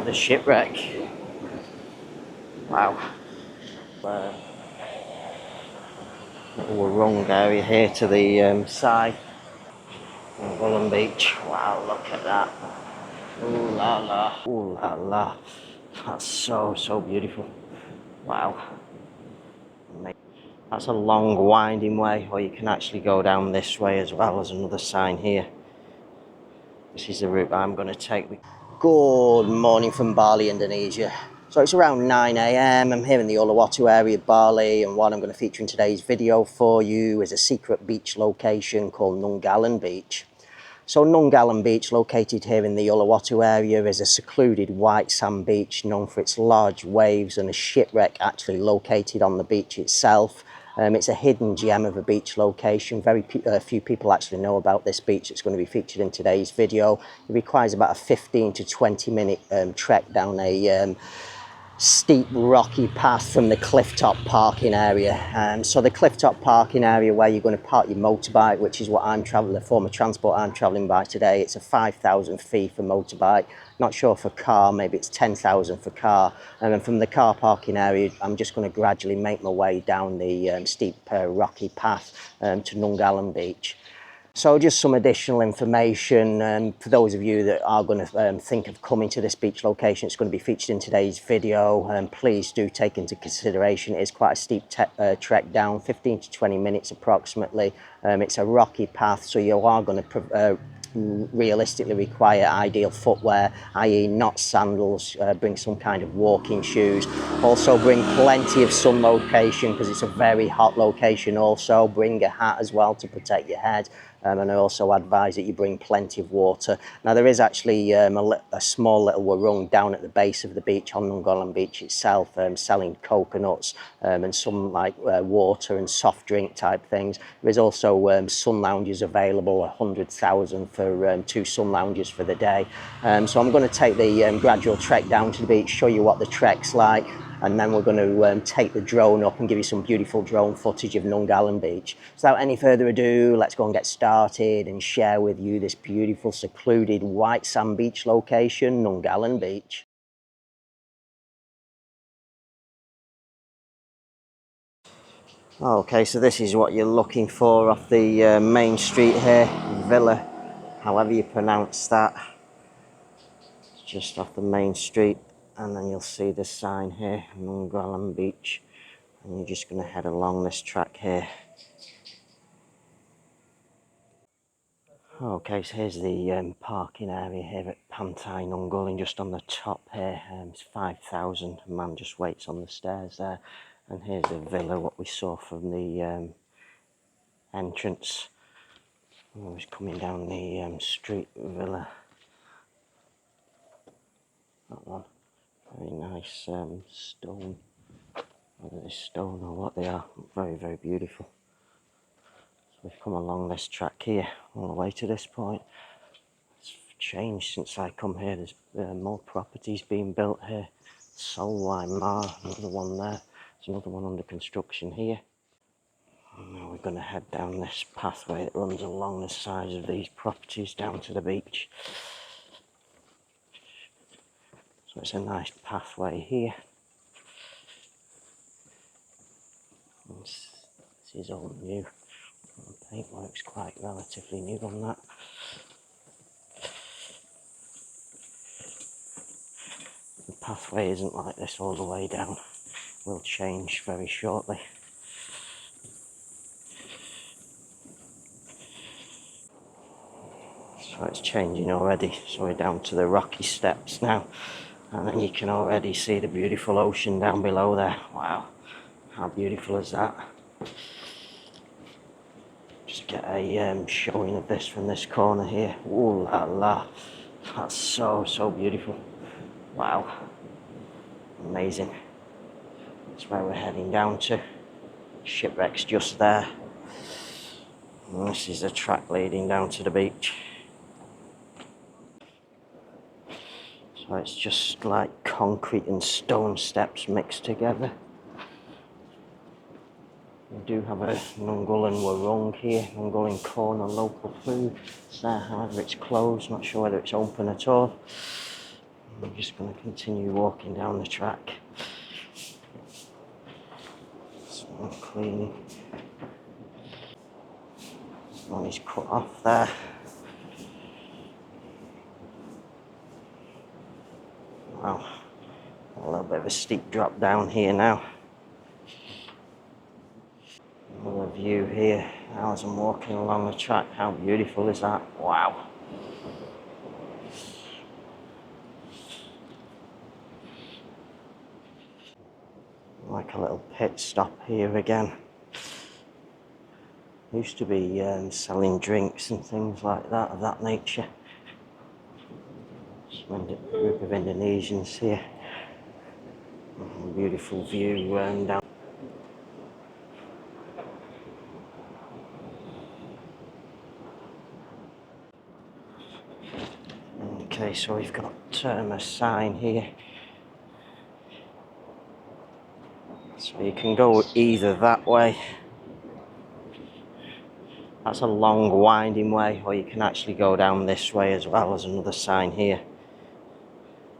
the shipwreck. Wow. Little wrong area here to the side. Nunggalan Beach. Wow, look at that. Ooh la la. Ooh la la. That's so beautiful. Wow. That's a long winding way, or you can actually go down this way as well. There's another sign here. This is the route I'm going to take. Good morning from Bali, Indonesia. So it's around 9 AM. I'm here in the Uluwatu area of Bali, and what I'm going to feature in today's video for you is a secret beach location called Nunggalan Beach. So Nunggalan Beach, located here in the Uluwatu area, is a secluded white sand beach known for its large waves and a shipwreck actually located on the beach itself. It's a hidden gem of a beach location. Very few people actually know about this beach. It's going to be featured in today's video. It requires about a 15 to 20 minute trek down a steep rocky path from the clifftop parking area. So the clifftop parking area where you're going to park your motorbike, which is what I'm traveling, the form of transport I'm traveling by today, it's a 5,000 fee for motorbike. Not sure for car, maybe it's 10,000 for car. And then from the car parking area, I'm just going to gradually make my way down the steep rocky path to Nunggalan Beach. So just some additional information for those of you that are going to think of coming to this beach location. It's going to be featured in today's video, and please do take into consideration it is quite a steep trek down, 15 to 20 minutes approximately. It's a rocky path, so you are going to realistically require ideal footwear, i.e. not sandals. Bring some kind of walking shoes. Also bring plenty of sun location because it's a very hot location. Also bring a hat as well to protect your head. And I also advise that you bring plenty of water. Now there is actually a small little warung down at the base of the beach on Nunggalan Beach itself, selling coconuts and some like water and soft drink type things. There is also sun lounges available, 100,000 for 2 sun lounges for the day. So I'm going to take the gradual trek down to the beach, show you what the trek's like, and then we're going to take the drone up and give you some beautiful drone footage of Nunggalan Beach. So without any further ado, let's go and get started and share with you this beautiful secluded white sand beach location, Nunggalan Beach. Okay, so this is what you're looking for off the main street here, Villa, however you pronounce that. It's just off the main street, and then you'll see this sign here, Nunggalan Beach. And you're just going to head along this track here. Okay, so here's the parking area here at Pantai Nunggalan, just on the top here. It's 5,000. A man just waits on the stairs there. And here's the villa, what we saw from the entrance. I was coming down the street villa. That one. Very nice stone. Whether they're stone or what they are. Very beautiful. We've come along this track here all the way to this point. It's changed since I come here. There's more properties being built here. Solwai Mar, another one there. There's another one under construction here. And now we're going to head down this pathway that runs along the sides of these properties down to the beach. So it's a nice pathway here. This is all new. The paintwork's quite relatively new on that. The pathway isn't like this all the way down. Will change very shortly. So it's changing already. So we're down to the rocky steps now. And then you can already see the beautiful ocean down below there. Wow, how beautiful is that? Just get a showing of this from this corner here. Ooh la la. That's so beautiful. Wow. Amazing. That's where we're heading down to. Shipwreck's just there. And this is the track leading down to the beach. So it's just like concrete and stone steps mixed together. We do have a Nunggalan warung here, Nunggalan corner local food. It's there, however it's closed, not sure whether it's open at all. I'm just going to continue walking down the track. Some cleaning. One is cut off there. Wow, a little bit of a steep drop down here now. Another view here now as I'm walking along the track. How beautiful is that? Wow. Like a little pit stop here again. Used to be selling drinks and things like that, of that nature. Some group of Indonesians here. Beautiful view down. Okay, so we've got a sign here. So you can go either that way. That's a long winding way, or you can actually go down this way as well. As another sign here.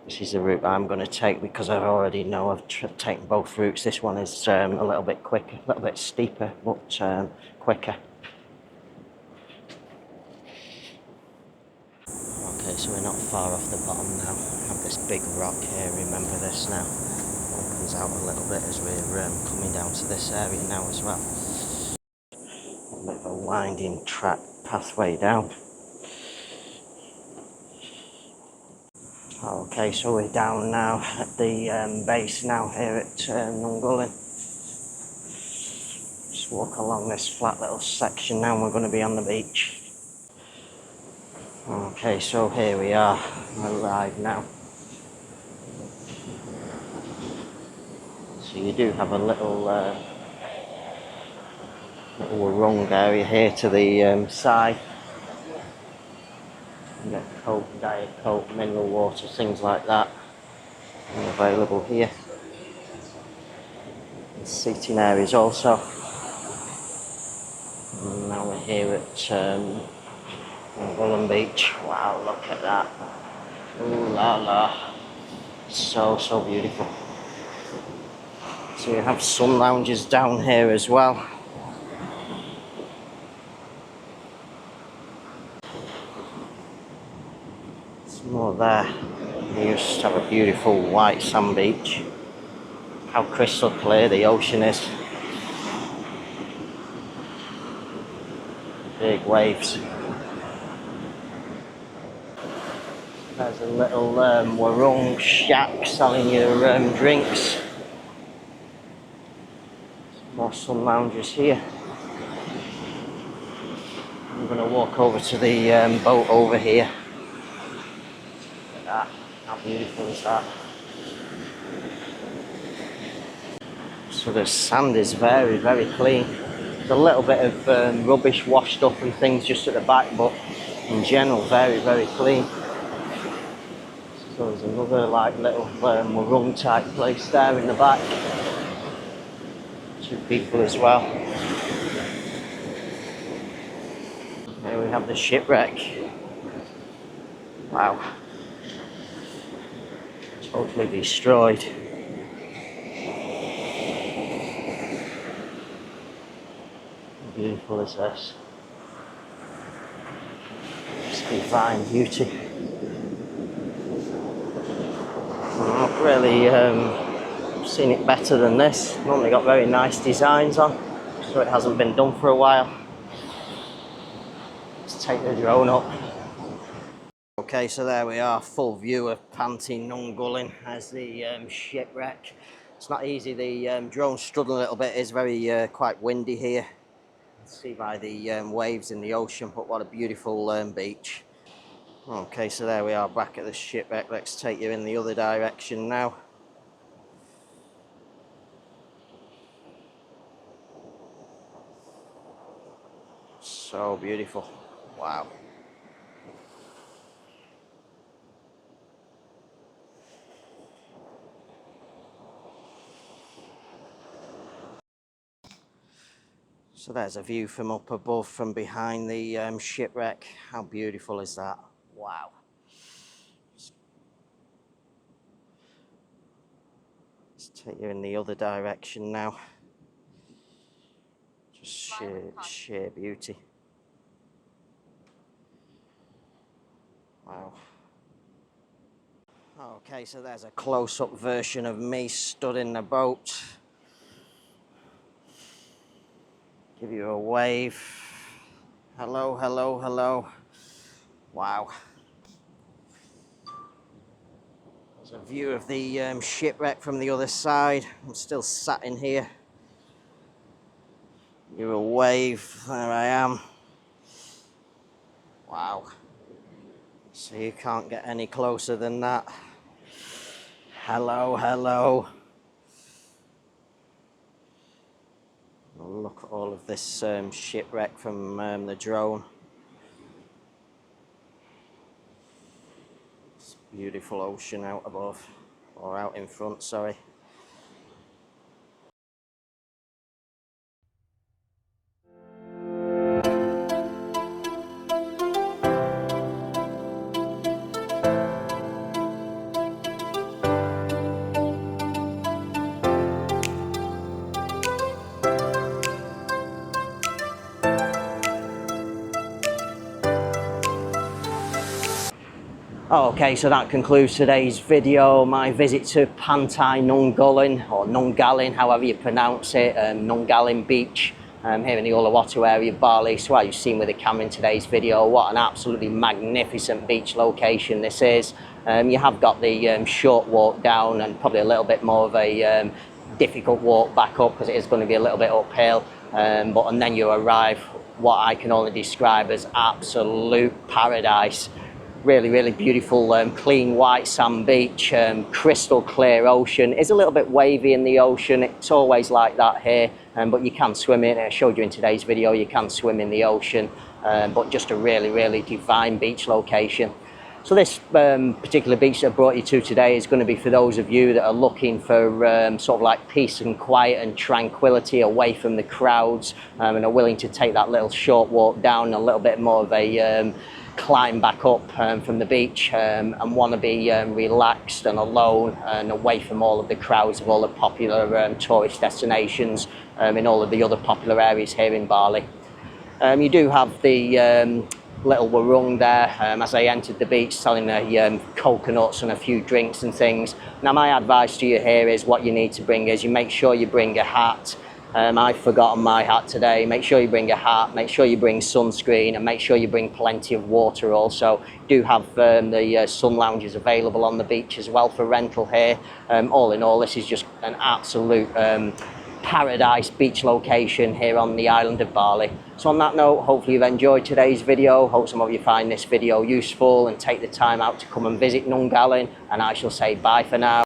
This is the route I'm going to take because I already know I've taken both routes. This one is a little bit quicker, a little bit steeper, but quicker. Okay, so we're not far off the bottom now. We have this big rock here, remember this now. Opens out a little bit as we're coming down to this area now as well. A bit of a winding track pathway down. Okay, so we're down now at the base now here at Nunggalan. Just walk along this flat little section now and we're going to be on the beach. Okay, so here we are, arrived now. So you do have a little warung area here to the side. You get Coke, Diet Coke, mineral water, things like that available here. And seating areas also. And now we're here at Nunggalan Beach. Wow, look at that. Ooh la la. So beautiful. So you have sun lounges down here as well. Some more there. You just have a beautiful white sand beach. How crystal clear the ocean is. Big waves. There's a little warung shack selling your drinks. Some more sun lounges here. I'm going to walk over to the boat over here. Look at that. How beautiful is that? So the sand is very clean. There's a little bit of rubbish washed up and things just at the back, but in general very clean. So there's another like little warung type place there in the back. Two people as well. Here we have the shipwreck. Wow. Totally destroyed. How beautiful is this? Just divine beauty. I've not really seen it better than this. Normally got very nice designs on, so it hasn't been done for a while. Let's take the drone up. Okay, so there we are, full view of Pantai Nunggalan as the shipwreck. It's not easy, the drone's struggling a little bit, it's very quite windy here. See by the waves in the ocean, but what a beautiful beach. Okay, so there we are back at the shipwreck. Let's take you in the other direction now. So beautiful. Wow. So there's a view from up above, from behind the shipwreck. How beautiful is that? Wow. Take you in the other direction now. Just sheer beauty. Wow. Okay, so there's a close-up version of me stood in the boat. Give you a wave. Hello, hello, hello. Wow. There's a view of the shipwreck from the other side. I'm still sat in here. Give you a wave. There I am. Wow. So you can't get any closer than that. Hello, hello. Look at all of this shipwreck from the drone. It's a beautiful ocean out above, or out in front, sorry. Okay, so that concludes today's video. My visit to Pantai Nunggalan, or Nunggalan, however you pronounce it, Nunggalan Beach, here in the Uluwatu area of Bali. So what you've seen with the camera in today's video, what an absolutely magnificent beach location this is. You have got the short walk down and probably a little bit more of a difficult walk back up because it is going to be a little bit uphill. And then you arrive what I can only describe as absolute paradise. Really, really beautiful, clean white sand beach, crystal clear ocean. It's a little bit wavy in the ocean. It's always like that here, but you can swim in. I showed you in today's video, you can swim in the ocean, but just a really, really divine beach location. So this particular beach that I brought you to today is going to be for those of you that are looking for sort of like peace and quiet and tranquility away from the crowds, and are willing to take that little short walk down, a little bit more of a climb back up from the beach, and want to be relaxed and alone and away from all of the crowds of all the popular tourist destinations in all of the other popular areas here in Bali. You do have the little warung there as I entered the beach, selling coconuts and a few drinks and things. Now my advice to you here is what you need to bring is you make sure you bring a hat. I've forgotten my hat today. Make sure you bring a hat, make sure you bring sunscreen, and make sure you bring plenty of water also. Do have the sun lounges available on the beach as well for rental here. All in all, this is just an absolute paradise beach location here on the island of Bali. So on that note, hopefully you've enjoyed today's video. Hope some of you find this video useful and take the time out to come and visit Nunggalan, and I shall say bye for now.